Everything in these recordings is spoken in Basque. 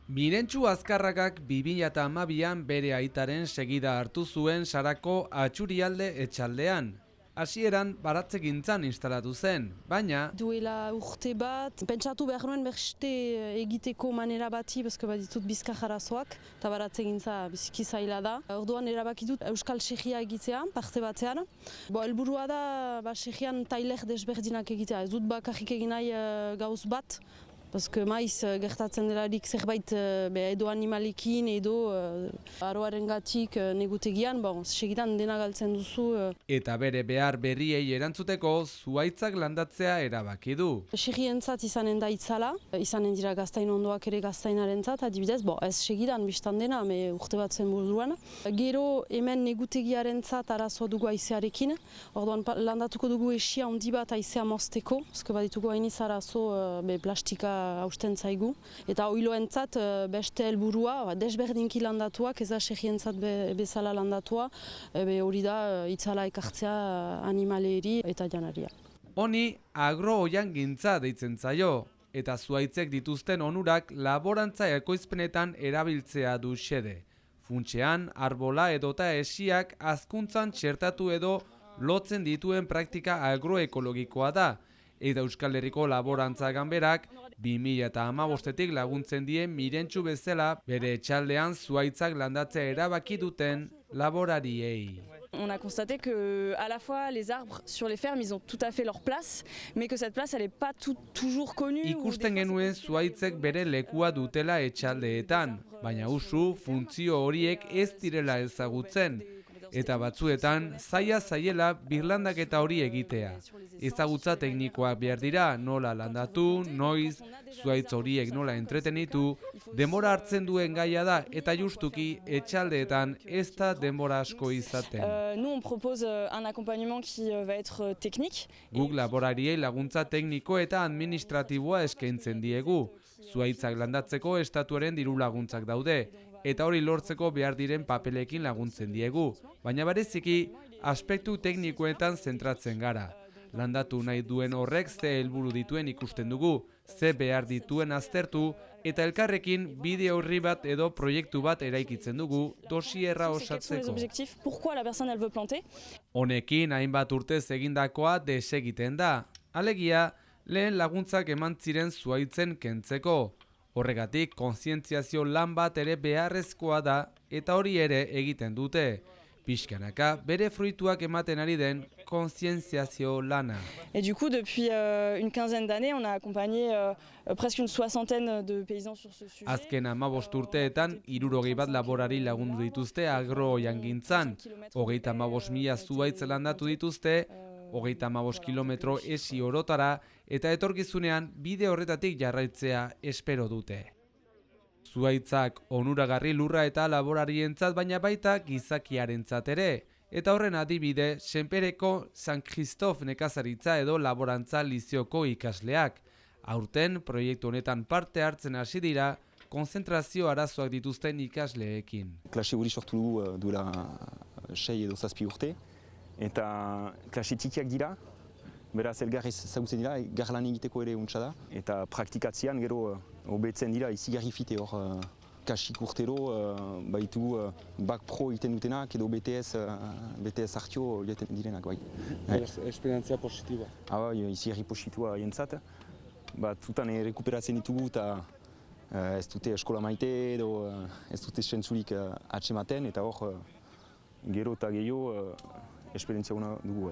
Mirentxu Azkarragak 2012an bere aitaren segida hartu zuen Sarako Atxurialde etxaldean. Hasieran baratzegintzan instalatu zen, baina duela urte bat, pentsatu behar nuen beste egiteko manera bati, bezko bat ditut bizkar arazoak, eta baratzegintza biziki zaila da. Orduan erabaki dut Euskal Segia egitea, parte batean. Helburua da Segian tailer desberdinak egitea, ez dut bakarrik egin nahi gauz bat, Paske maiz gertatzen delarik zerbait edo animalekin edo aroaren gatik negutegian, segidan dena galtzen duzu. Eta bere behar berriei erantzuteko zuhaitzak landatzea erabaki du. Segientzat izanen da itzala, izanen dira gaztain ondoak ere gaztainarentzat, adibidez, ez segidan biztan dena, urte bat zen buruan. Gero hemen negutegiarentzat arazoa dugu aizearekin, orduan landatuko dugu esia handi bat aizea mozteko, ezke baditugu hainiz arazo plastika hausten zaigu. Eta oiloentzat beste helburua, desberdinki landatuak, ez da segientzat bezala landatua, hori da itzala ekartzea animaleri eta janaria. Honi agro-oiangintza deitzen zaio, eta zuhaitzek dituzten onurak laborantza ekoizpenetan erabiltzea du xede. Funtsean, arbola edota esiak hazkuntzan txertatu edo lotzen dituen praktika agroekologikoa da, eta Euskal Herriko Laborantza Ganberak 2015tik laguntzen die Mirentxu bezala bere etxaldean zuhaitzak landatzea erabaki duten laborariei. On a constaté que à la fois les arbres sur les fermes, ils ont tout à fait leur place, mais que cette place elle est pas toujours connue. Ikusten genuen zuhaitzek bere lekua dutela etxaldeetan, baina usu funtzio horiek ez direla ezagutzen. Eta batzuetan zaila zaiela birlandaketa hori egitea. Ezagutza teknikoak behar dira, nola landatu, noiz, zuhaitz horiek nola entretenitu, denbora hartzen duen gaia da eta justuki etxaldeetan ez da denbora asko izaten. Nous on propose un accompagnement qui va être technique. Guk laborariei laguntza tekniko eta administratiboa eskaintzen diegu. Zuhaitzak landatzeko estatuaren diru laguntzak daude. Eta hori lortzeko behar diren papelekin laguntzen diegu, baina bereziki aspektu teknikoetan zentratzen gara. Landatu nahi duen horrek ze helburu dituen ikusten dugu, ze behar dituen aztertu, eta elkarrekin bideo horri bat edo proiektu bat eraikitzen dugu dosierra osatzeko. Honekin hainbat urtez egindakoa desegiten da. Alegia, lehen laguntzak eman ziren zuhaitzen kentzeko. Horregatik, kontzientziazio lan bat ere beharrezkoa da eta hori ere egiten dute. Pixkanaka, bere fruituak ematen ari den kontzientziazio lana. Et du coup, depuis une quinzaine d'années, on a accompagné presque une soixantaine de paysans sur ce sujet. Azken 15 urteetan, 60 bat laborari lagundu dituzte agro-oiangintzan. 35.000 zuhaitz landatu dituzte, 35 kilometro esi orotara eta etorkizunean bide horretatik jarraitzea espero dute. Zuhaitzak onuragarri lurra eta laborarientzat baina baita gizakiarentzat ere. Eta horren adibide, Senpereko San Kristof nekazaritza edo laborantza lizioko ikasleak. Aurten proiektu honetan parte hartzen hasi dira, konzentrazio arazoak dituzten ikasleekin. Klase hori sortu duela 6 edo 7 urte. Eta klase txikiak dira, beraz elgar ezagutzen dira, garlan egiteko ere untsa da. Eta praktikatzean gero hobetzen dira izigarri fite hor kasik urtero baitu bak pro egiten dutenak edo BTS hartio egiten direnak. Esperientzia positiba. Izigarri positua jentzat. Zutan rekuperatzen ditugu eta ez dute eskola maite edo ez dute sentzurik atsematen eta hor gero eta gehiago esperientzia hona dugu.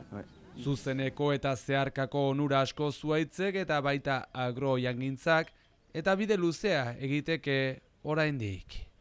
Zuzeneko eta zeharkako onura asko zuhaitzek eta baita agro-oiangintzak eta bide luzea egiteke oraindik.